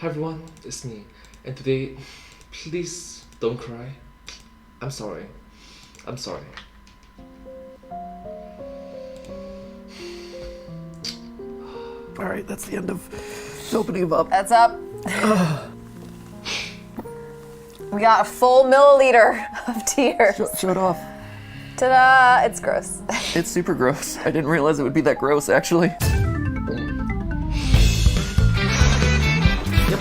Hi everyone, it's me. And today, please don't cry. I'm sorry. I'm sorry. Alright, that's the end of the opening of Up. That's Up. We got a full milliliter of tears. Show it off. Ta-da! It's gross. It's super gross. I didn't realize it would be that gross, actually. Yep.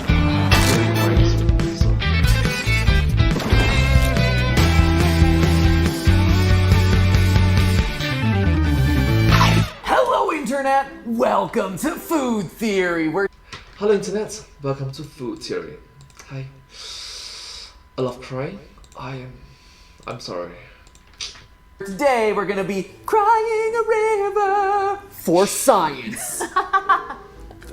Hello, Internet! Welcome to Food Theory, Hello Internet, welcome to Food Theory. Hi. I love crying. I'm sorry. Today we're gonna be crying a river for science.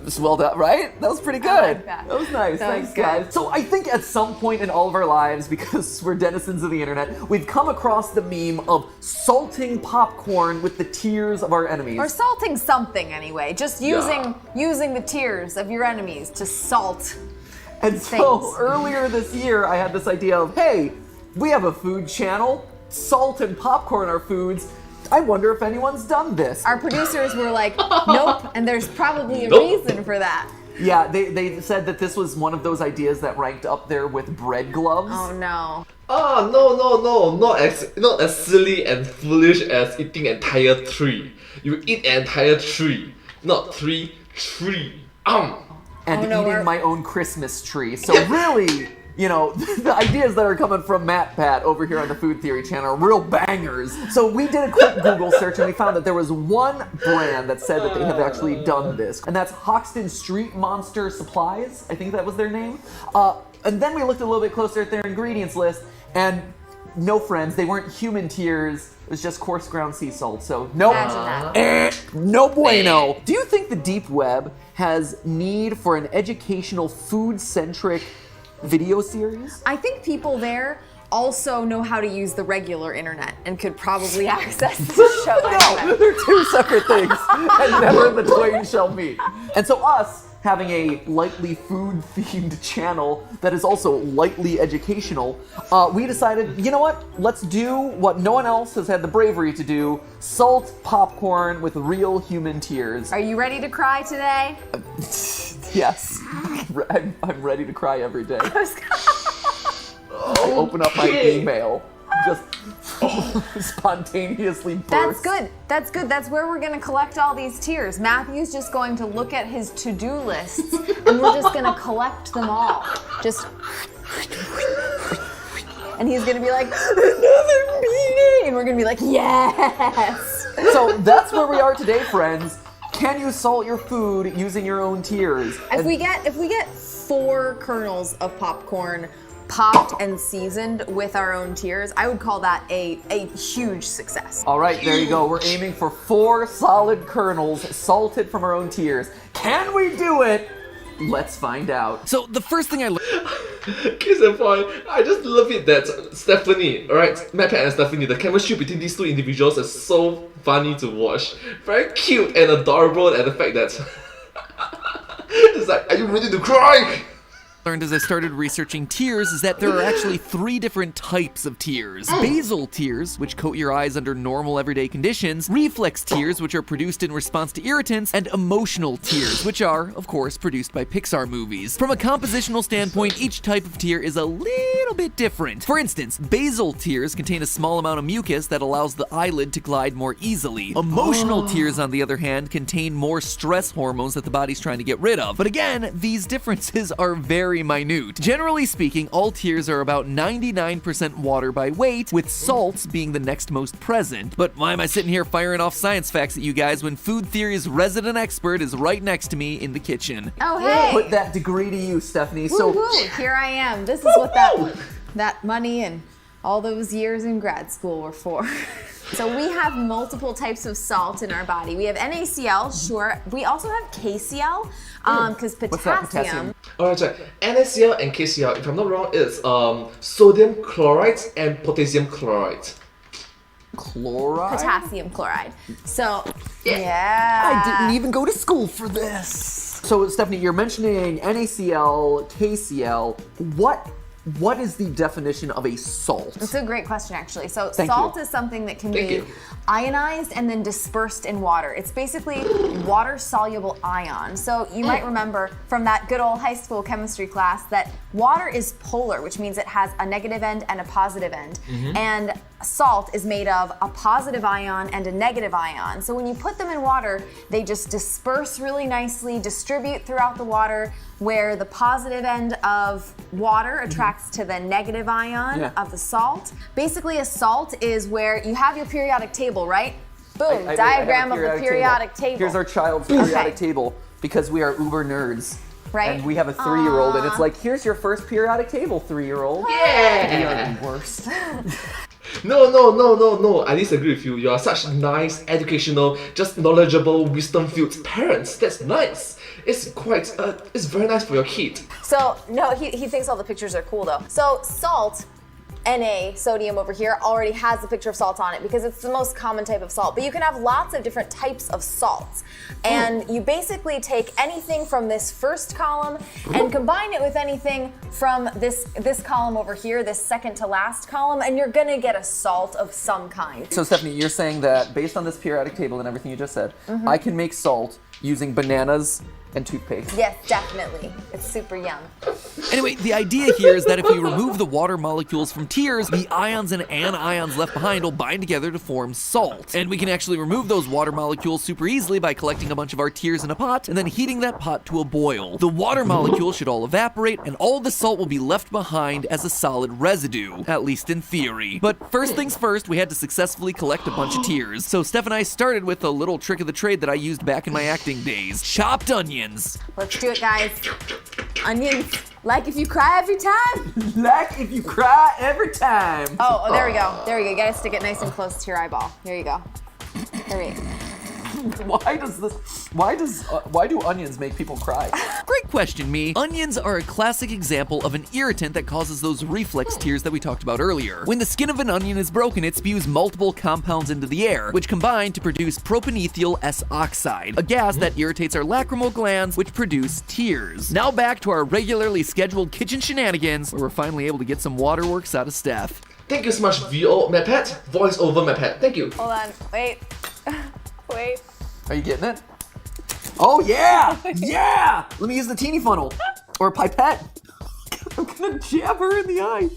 Just well done, right? That was pretty good. I like that. That was nice. That Thanks, was good. guys. So I think at some point in all of our lives, because we're denizens of the internet, we've come across the meme of salting popcorn with the tears of our enemies. Or salting something anyway. Just using the tears of your enemies to salt. And so things. earlier this year, I had this idea of, hey, we have a food channel. Salt and popcorn are foods. I wonder if anyone's done this. Our producers were like, nope, and there's probably a Nope. reason for that. Yeah, they said that this was one of those ideas that ranked up there with bread gloves. Oh no. Ah, no, not as silly and foolish as eating an entire tree. You eat an entire tree, not tree. And Oh, no, eating we're- my own Christmas tree. So really, you know, the ideas that are coming from Matt Pat over here on the Food Theory channel are real bangers. So we did a quick Google search and we found that there was one brand that said that they have actually done this. And that's Hoxton Street Monster Supplies. I think that was their name. And then we looked a little bit closer at their ingredients list and no friends, they weren't human tears. It was just coarse ground sea salt. So nope. Imagine that. No bueno. Do you think the deep web has need for an educational food-centric video series? I think people there also know how to use the regular internet and could probably access the show. No, anyway. they're two separate things, and never the twain shall meet. And so us having a lightly food-themed channel that is also lightly educational, we decided, you know what? Let's do what no one else has had the bravery to do: salt popcorn with real human tears. Are you ready to cry today? Yes, I'm ready to cry every day. I open up my email, just spontaneously burst. That's good. That's good. That's where we're going to collect all these tears. Matthew's just going to look at his to-do lists and we're just going to collect them all. Just. And he's going to be like, another meeting! And we're going to be like, yes! So that's where we are today, friends. Can you salt your food using your own tears? If we get 4 kernels of popcorn popped and seasoned with our own tears, I would call that a huge success. All right, there you go. We're aiming for 4 solid kernels salted from our own tears. Can we do it? Let's find out. So the first thing I Case in point, I just love it that Stephanie, alright, Matt and Stephanie, the chemistry between these two individuals is so funny to watch. Very cute and adorable, and the fact that it's like, are you ready to cry? learned as I started researching tears is that there are actually 3 different types of tears. Basal tears, which coat your eyes under normal everyday conditions, reflex tears, which are produced in response to irritants, and emotional tears, which are, of course, produced by Pixar movies. From a compositional standpoint, each type of tear is a little bit different. For instance, basal tears contain a small amount of mucus that allows the eyelid to glide more easily. Emotional tears, on the other hand, contain more stress hormones that the body's trying to get rid of. But again, these differences are very minute. Generally speaking, all tears are about 99% water by weight, with salts being the next most present. But why am I sitting here firing off science facts at you guys when Food Theory's resident expert is right next to me in the kitchen? Oh, hey. Put that degree to use, Stephanie. Woo-hoo, here I am. This is what that money and all those years in grad school were for. So we have multiple types of salt in our body. We have NaCl, sure. We also have KCl, because What's that, potassium? Alright, right. NaCl and KCl, if I'm not wrong, it's sodium chloride and potassium chloride. Chloride? Potassium chloride. So, yeah. I didn't even go to school for this. So Stephanie, you're mentioning NaCl, KCl. What is the definition of a salt? That's a great question, actually. So Thank salt you. is something that can Thank be you. ionized and then dispersed in water. It's basically water-soluble ion. So you might remember from that good old high school chemistry class that water is polar, which means it has a negative end and a positive end. And salt is made of a positive ion and a negative ion. So when you put them in water, they just disperse really nicely, distribute throughout the water, where the positive end of water attracts to the negative ion of the salt. Basically, a salt is where you have your periodic table, right? Boom, I diagram have a of the periodic table. Here's our child's periodic table, because we are uber nerds. Right? And we have a 3-year-old, and it's like, here's your first periodic table, 3-year-old. Yeah! We are the worst. No. I disagree with you. You are such nice, educational, just knowledgeable, wisdom-filled parents. That's nice. It's quite, it's very nice for your kid. So, no, he thinks all the pictures are cool though. So salt, Na, sodium over here, already has a picture of salt on it because it's the most common type of salt. But you can have lots of different types of salts. And you basically take anything from this first column and combine it with anything from this column over here, this second to last column, and you're gonna get a salt of some kind. So Stephanie, you're saying that based on this periodic table and everything you just said, I can make salt using bananas and toothpaste. Yes, definitely. It's super yum. Anyway, the idea here is that if we remove the water molecules from tears, the ions and anions left behind will bind together to form salt. And we can actually remove those water molecules super easily by collecting a bunch of our tears in a pot and then heating that pot to a boil. The water molecules should all evaporate and all the salt will be left behind as a solid residue, at least in theory. But first things first, we had to successfully collect a bunch of tears. So Steph and I started with a little trick of the trade that I used back in my acting days. Chopped onions. Let's do it, guys. Onions, like if you cry every time. Like if you cry every time. Oh, there we go. There we go. You gotta stick it nice and close to your eyeball. There you go. There we go. Why do onions make people cry? Great question, me. Onions are a classic example of an irritant that causes those reflex tears that we talked about earlier. When the skin of an onion is broken, it spews multiple compounds into the air, which combine to produce propanethyl S oxide, a gas that irritates our lacrimal glands, which produce tears. Now back to our regularly scheduled kitchen shenanigans, where we're finally able to get some waterworks out of Steph. Thank you so much, VO, my pet. Voice over, my pet. Thank you. Hold on. Wait. Wait. Are you getting it? Oh yeah! Yeah! Let me use the teeny funnel. Or pipette. I'm gonna jab her in the eye.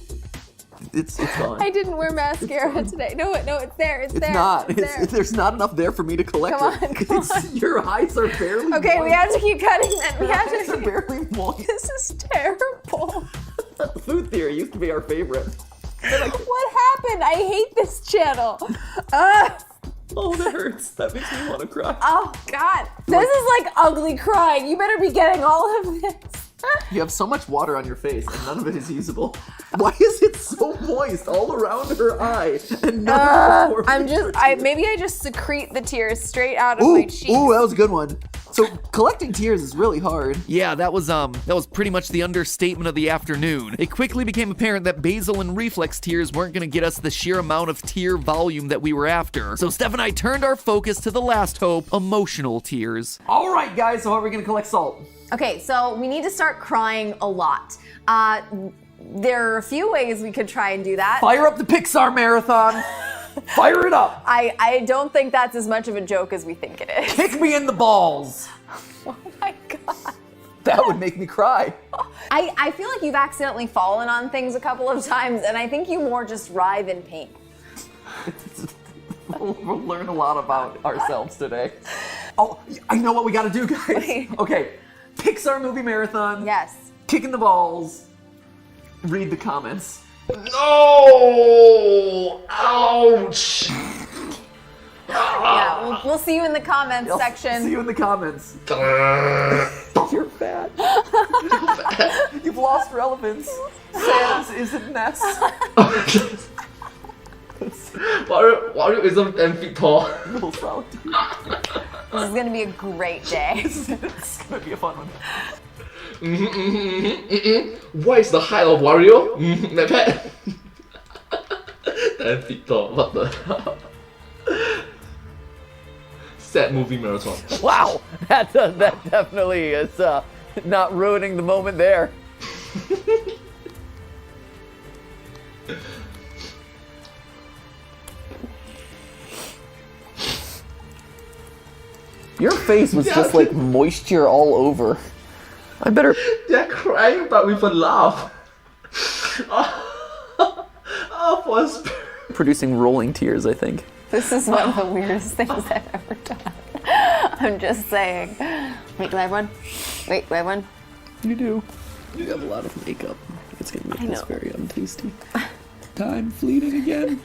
It's gone. I didn't wear mascara today. No, it's there. It's there. Not. It's there. There's not enough there for me to collect Come it. on, come on. Your eyes are barely Okay, moist. we have to keep cutting then. We Your have eyes are to. barely moist. This is terrible. Food theory used to be our favorite. What happened? I hate this channel. Oh, that hurts. That makes me want to cry. Oh God, this is like ugly crying. You better be getting all of this. You have so much water on your face and none of it is usable. Why is it so moist all around her eye and none of it Maybe I just secrete the tears straight out of my cheeks. Ooh, that was a good one. So collecting tears is really hard. Yeah, that was pretty much the understatement of the afternoon. It quickly became apparent that basal and reflex tears weren't gonna get us the sheer amount of tear volume that we were after. So Steph and I turned our focus to the last hope, emotional tears. All right, guys, so how are we gonna collect salt? Okay, so we need to start crying a lot. There are a few ways we could try and do that. Fire up the Pixar marathon. Fire it up. I don't think that's as much of a joke as we think it is. Kick me in the balls. Oh my God. That would make me cry. I feel like you've accidentally fallen on things a couple of times, and I think you more just writhe in pain. We'll learn a lot about ourselves today. Oh, I know what we gotta do, guys. Wait. Okay, Pixar movie marathon. Yes. Kicking the balls. Read the comments. No! Ouch! Yeah, we'll see you in the comments section. See you in the comments. Grrr. You're fat. You've lost relevance. Sans isn't Ness. Wario isn't 10 feet tall. Little salad. This is gonna be a great day. It's gonna be a fun one. What is the height of Wario? My pet. 10 feet tall. What the? sad movie marathon. Wow, that definitely is not ruining the moment there. Your face was just like moisture all over. I better. They're crying, but with a laugh. For producing rolling tears, I think. This is one of the weirdest things I've ever done. I'm just saying. Wait, do I have one? Wait, do I have one? You do. You have a lot of makeup. It's gonna make this very untasty. Time fleeting again.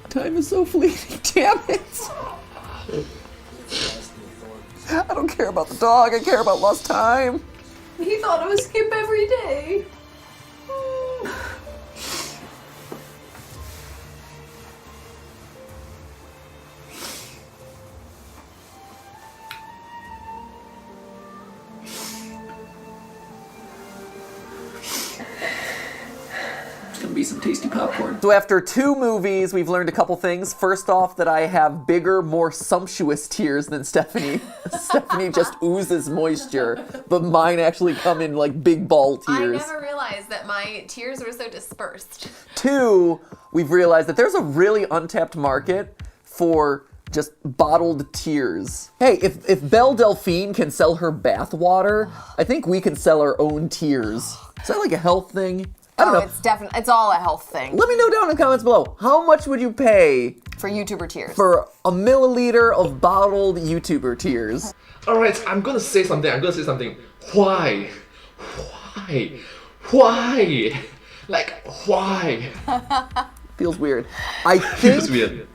Time is so fleeting. Damn it. I don't care about the dog. I care about lost time. He thought it was skip every day. Gonna be some tasty popcorn. So after 2 movies, we've learned a couple things. First off, that I have bigger, more sumptuous tears than Stephanie. Stephanie just oozes moisture, but mine actually come in like big ball tears. I never realized that my tears were so dispersed. 2, we've realized that there's a really untapped market for just bottled tears. Hey, if Belle Delphine can sell her bath water, I think we can sell our own tears. Is that like a health thing? I don't know. It's definitely, it's all a health thing. Let me know down in the comments below. How much would you pay For YouTuber tears. for a milliliter of bottled YouTuber tears? Alright, I'm gonna say something. Why? Why? Like, why? Feels weird. Feels weird.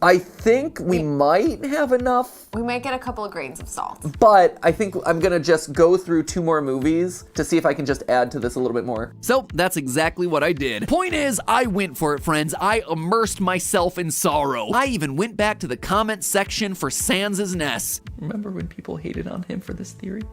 I think we might have enough, We might get a couple of grains of salt. but I think I'm gonna just go through 2 more movies to see if I can just add to this a little bit more. So that's exactly what I did. Point is, I went for it, friends. I immersed myself in sorrow. I even went back to the comment section for Sans' Ness. Remember when people hated on him for this theory?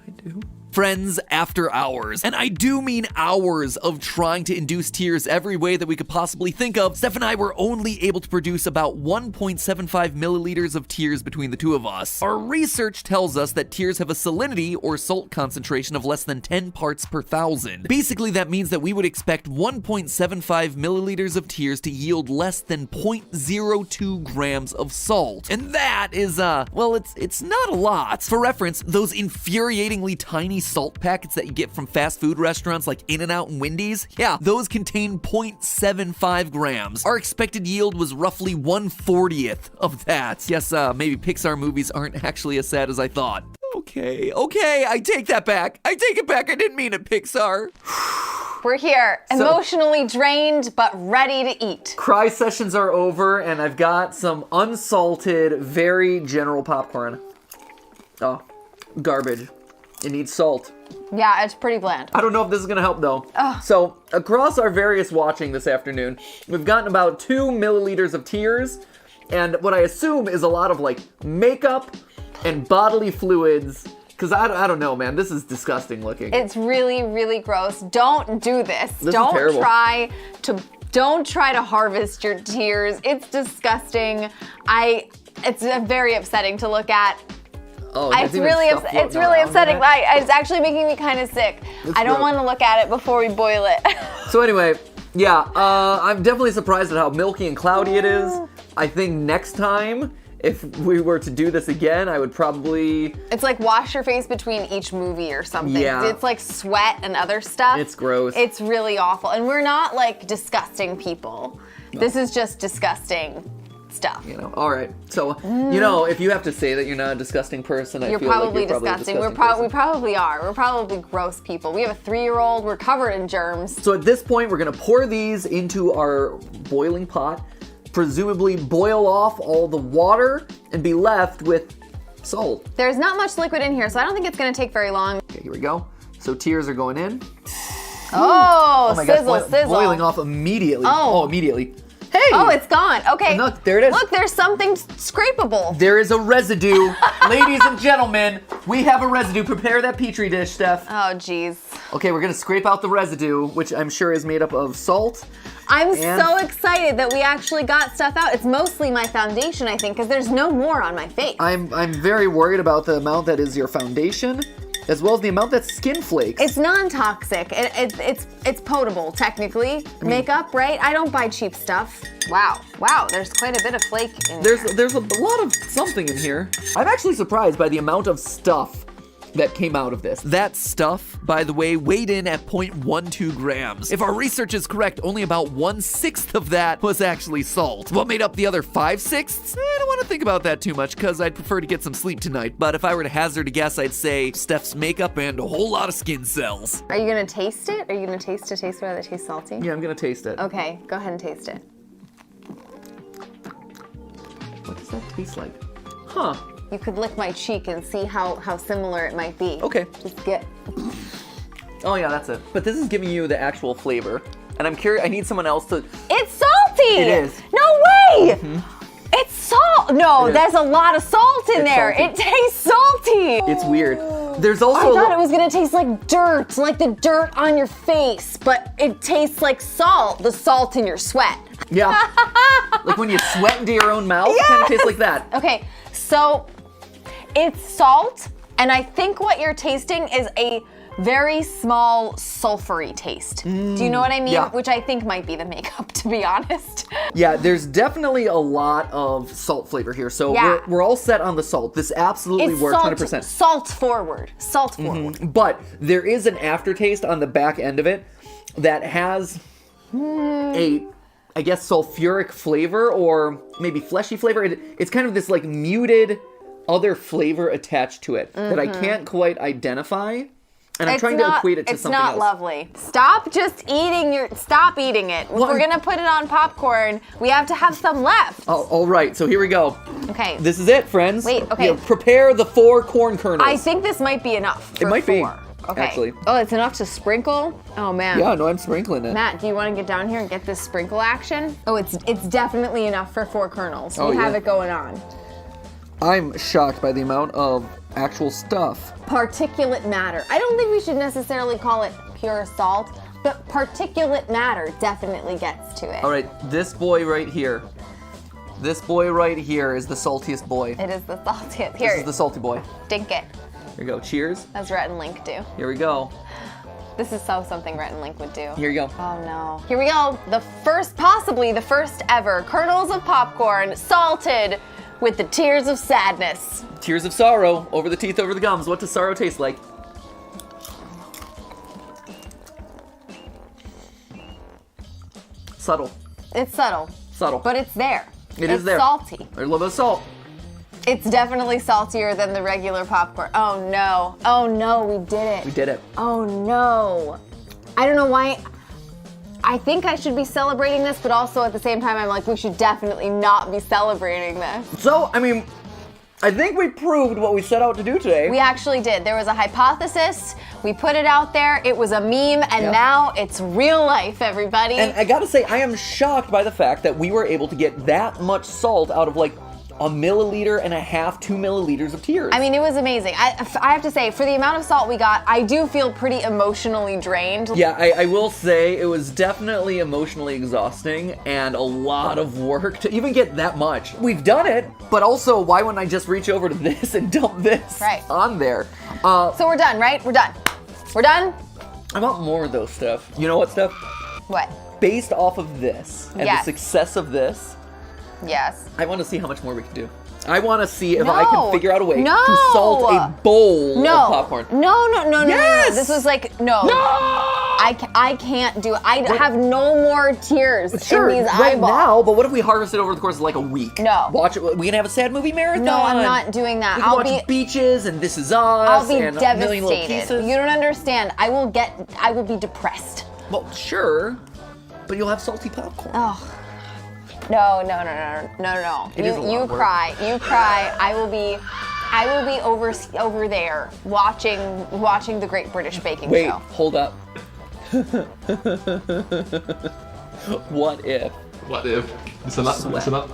I do. Friends after hours, and I do mean hours of trying to induce tears every way that we could possibly think of, Steph and I were only able to produce about 1.75 milliliters of tears between the 2 of us. Our research tells us that tears have a salinity or salt concentration of less than 10 parts per thousand. Basically, that means that we would expect 1.75 milliliters of tears to yield less than 0.02 grams of salt. And that is, well, it's not a lot. For reference, those infuriatingly tiny salt packets that you get from fast food restaurants like In-N-Out and Wendy's, yeah, those contain 0.75 grams. Our expected yield was roughly 1/40th of that. Yes, maybe Pixar movies aren't actually as sad as I thought. Okay, I take that back. I take it back. I didn't mean it, Pixar. We're here, emotionally drained, but ready to eat. Cry sessions are over, and I've got some unsalted, very general popcorn. Oh, garbage. It needs salt. Yeah, it's pretty bland. I don't know if this is gonna help though. So, across our various watching this afternoon, we've gotten about 2 milliliters of tears, and what I assume is a lot of like makeup and bodily fluids, because I don't know, man, this is disgusting looking. It's really, really gross. Don't do this. This is terrible. Don't try to harvest your tears. It's disgusting. It's very upsetting to look at. Oh, It's really upsetting. It's actually making me kind of sick. I don't want to look at it before we boil it. So anyway, yeah, I'm definitely surprised at how milky and cloudy it is. I think next time, if we were to do this again, I would probably... It's like wash your face between each movie or something. Yeah. It's like sweat and other stuff. It's gross. It's really awful. And we're not like disgusting people. No. This is just disgusting stuff. You know, all right. So, you know, if you have to say that you're not a disgusting person, I feel like you're probably disgusting. We probably are. We're probably gross people. We have a 3-year-old. We're covered in germs. So at this point, we're gonna pour these into our boiling pot, presumably boil off all the water, and be left with salt. There's not much liquid in here, so I don't think it's gonna take very long. Okay, here we go. So tears are going in. Oh, my sizzle, gosh, sizzle. boiling off immediately. Oh, immediately. Hey, Oh, it's gone. Okay. And look, there it is. Look, there's something scrapeable. There is a residue. Ladies and gentlemen, we have a residue. Prepare that Petri dish, Steph. Oh, jeez. Okay, we're gonna scrape out the residue, which I'm sure is made up of salt. I'm so excited that we actually got stuff out. It's mostly my foundation, I think, because there's no more on my face. I'm very worried about the amount that is your foundation, as well as the amount that's skin flakes. It's non-toxic. It's potable, technically. Makeup, right? I don't buy cheap stuff. Wow, there's quite a bit of flake in there. There's a lot of something in here. I'm actually surprised by the amount of stuff that came out of this. That stuff, by the way, weighed in at 0.12 grams. If our research is correct, only about 1/6 of that was actually salt. What made up the other 5/6? I don't want to think about that too much because I'd prefer to get some sleep tonight. But if I were to hazard a guess, I'd say Steph's makeup and a whole lot of skin cells. Are you gonna taste it? Are you gonna taste whether it tastes salty? Yeah, I'm gonna taste it. Okay, go ahead and taste it. What does that taste like? Huh. You could lick my cheek and see how similar it might be. Okay. Just get. Oh yeah, that's it. But this is giving you the actual flavor. And I'm curious, I need someone else to... It's salty! It is. No way! It's salt! No, there's a lot of salt in there. salty. It tastes salty! It's weird. There's also I thought it was gonna taste like dirt, like the dirt on your face, but it tastes like salt, the salt in your sweat. Yeah. Like when you sweat into your own mouth, it kind of tastes like that. Okay, so it's salt, and I think what you're tasting is a very small sulfury taste. Do you know what I mean? yeah. Which I think might be the makeup, to be honest. Yeah, there's definitely a lot of salt flavor here. So Yeah. we're all set on the salt. This absolutely It's works salt, 100%. salt forward. Salt forward. But there is an aftertaste on the back end of it that has a, I guess, sulfuric flavor or maybe fleshy flavor. It's kind of this like muted other flavor attached to it that I can't quite identify. And I'm trying to equate it to something else. It's not lovely. Stop just stop eating it. If we're gonna put it on popcorn, we have to have some left. Oh, all right, so here we go. Okay. This is it, friends. Wait, okay. Yeah, prepare the 4 corn kernels. I think this might be enough for It might be, 4. Okay. actually. Oh, it's enough to sprinkle? Oh man. Yeah, no, I'm sprinkling it. Matt, do you want to get down here and get this sprinkle action? Oh, it's definitely enough for 4 kernels. Oh, We have yeah. it going on. I'm shocked by the amount of actual stuff. Particulate matter. I don't think we should necessarily call it pure salt, but particulate matter definitely gets to it. All right, this boy right here. This boy right here is the saltiest boy. It is the saltiest. This Here, is the salty boy. dink it. Here we go. Cheers. As Rhett and Link do. Here we go. This is something Rhett and Link would do. Here you go. Oh no. Here we go. Possibly the first ever kernels of popcorn salted with the tears of sadness. Tears of sorrow. Over the teeth, over the gums. What does sorrow taste like? Subtle. It's subtle, Subtle. but it's there. It is there. It's salty. A little bit of salt. It's definitely saltier than the regular popcorn. Oh no. Oh no, we did it. We did it. Oh no. I don't know why. I think I should be celebrating this, but also at the same time, I'm like, we should definitely not be celebrating this. So, I mean, I think we proved what we set out to do today. We actually did. There was a hypothesis. We put it out there. It was a meme, and now it's real life, everybody. And I gotta say, I am shocked by the fact that we were able to get that much salt out of like 1.5 milliliters, 2 milliliters of tears. I mean, it was amazing. I have to say, for the amount of salt we got, I do feel pretty emotionally drained. Yeah, I will say it was definitely emotionally exhausting and a lot of work to even get that much. We've done it, but also why wouldn't I just reach over to this and dump this on there? So we're done, right? We're done. We're done? I want more of those stuff. You know what, Steph? What? Based off of this and the success of this, Yes. I want to see how much more we can do. I want to see if I can figure out a way to No. salt a bowl No. of popcorn. No. Yes. This was like, no. I can't do it. I have no more tears Sure, in these right eyeballs. now, but what if we harvest it over the course of like a week? No. Watch it. We can have a sad movie marathon. No, I'm not doing that. We can watch Beaches and This Is Us I'll be and A Million Little devastated. Pieces. You don't understand. I will be depressed. Well, sure, but you'll have salty popcorn. Oh. No. It is a lot You of work. cry. You cry. I will be over there watching the Great British Baking Wait, Show. hold up. What if What if? Listen up, listen up.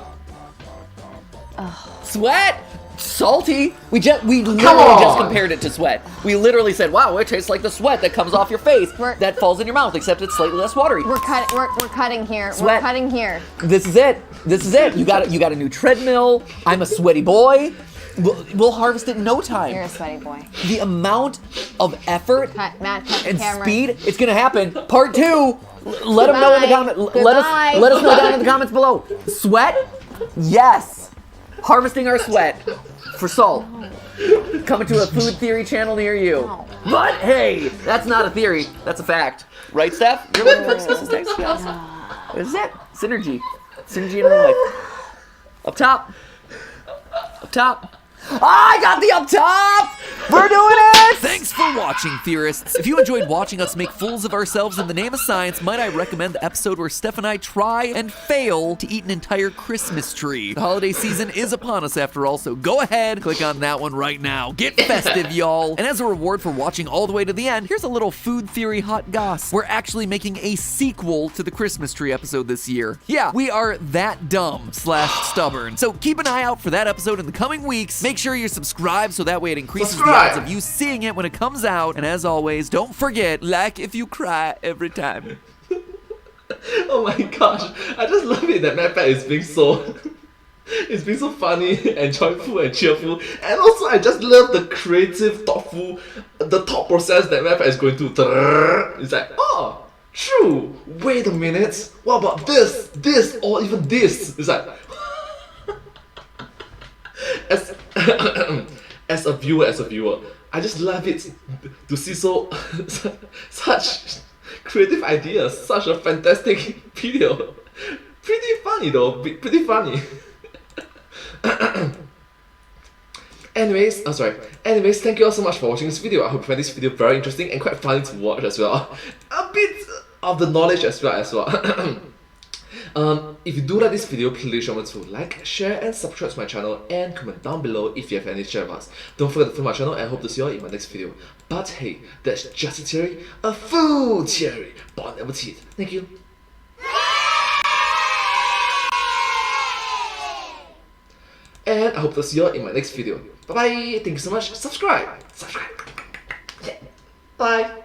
Sweat! Salty! We literally on! just compared it to sweat. We literally said, wow, it tastes like the sweat that comes off your face that falls in your mouth, except it's slightly less watery. We're cutting here. Sweat. We're cutting here. This is it. This is it. You got a new treadmill. I'm a sweaty boy. We'll harvest it in no time. You're a sweaty boy. The amount of effort Matt, cut the and camera. speed, it's gonna happen. Part 2. Let them know in the comments. Let us know down in the comments below. Sweat? Yes. Harvesting our sweat for salt. Coming to a food theory channel near you. No. But hey, that's not a theory. That's a fact. Right, Steph? You're looking for excuses next to us. This is it. Synergy. Synergy in real life. Up top. Up top. I got the up top! We're doing it! Thanks for watching, theorists. If you enjoyed watching us make fools of ourselves in the name of science, might I recommend the episode where Steph and I try and fail to eat an entire Christmas tree. The holiday season is upon us after all, so go ahead, click on that one right now. Get festive, y'all. And as a reward for watching all the way to the end, here's a little food theory hot goss. We're actually making a sequel to the Christmas tree episode this year. Yeah, we are that dumb / stubborn. So keep an eye out for that episode in the coming weeks. Make sure you're subscribed so that way it increases the odds of you seeing it when it comes out. And as always, don't forget, like if you cry every time. Oh my gosh, I just love it that MatPat is being so it's being so funny and joyful and cheerful. And also I just love the creative, thoughtful, the thought process that MatPat is going to. It's like, oh, true. Wait a minute. What about this, or even this? It's like as a viewer, I just love it to see such creative ideas, such a fantastic video. Pretty funny though, pretty funny. Anyways, thank you all so much for watching this video. I hope you find this video very interesting and quite funny to watch as well. A bit of the knowledge as well. If you do like this video, please remember to like, share and subscribe to my channel and comment down below if you have any share us. Don't forget to follow my channel and I hope to see you all in my next video. But hey, that's just a theory, a food theory. Bon appetit. Thank you. And I hope to see you all in my next video. Bye bye. Thank you so much. Subscribe. Yeah. Bye.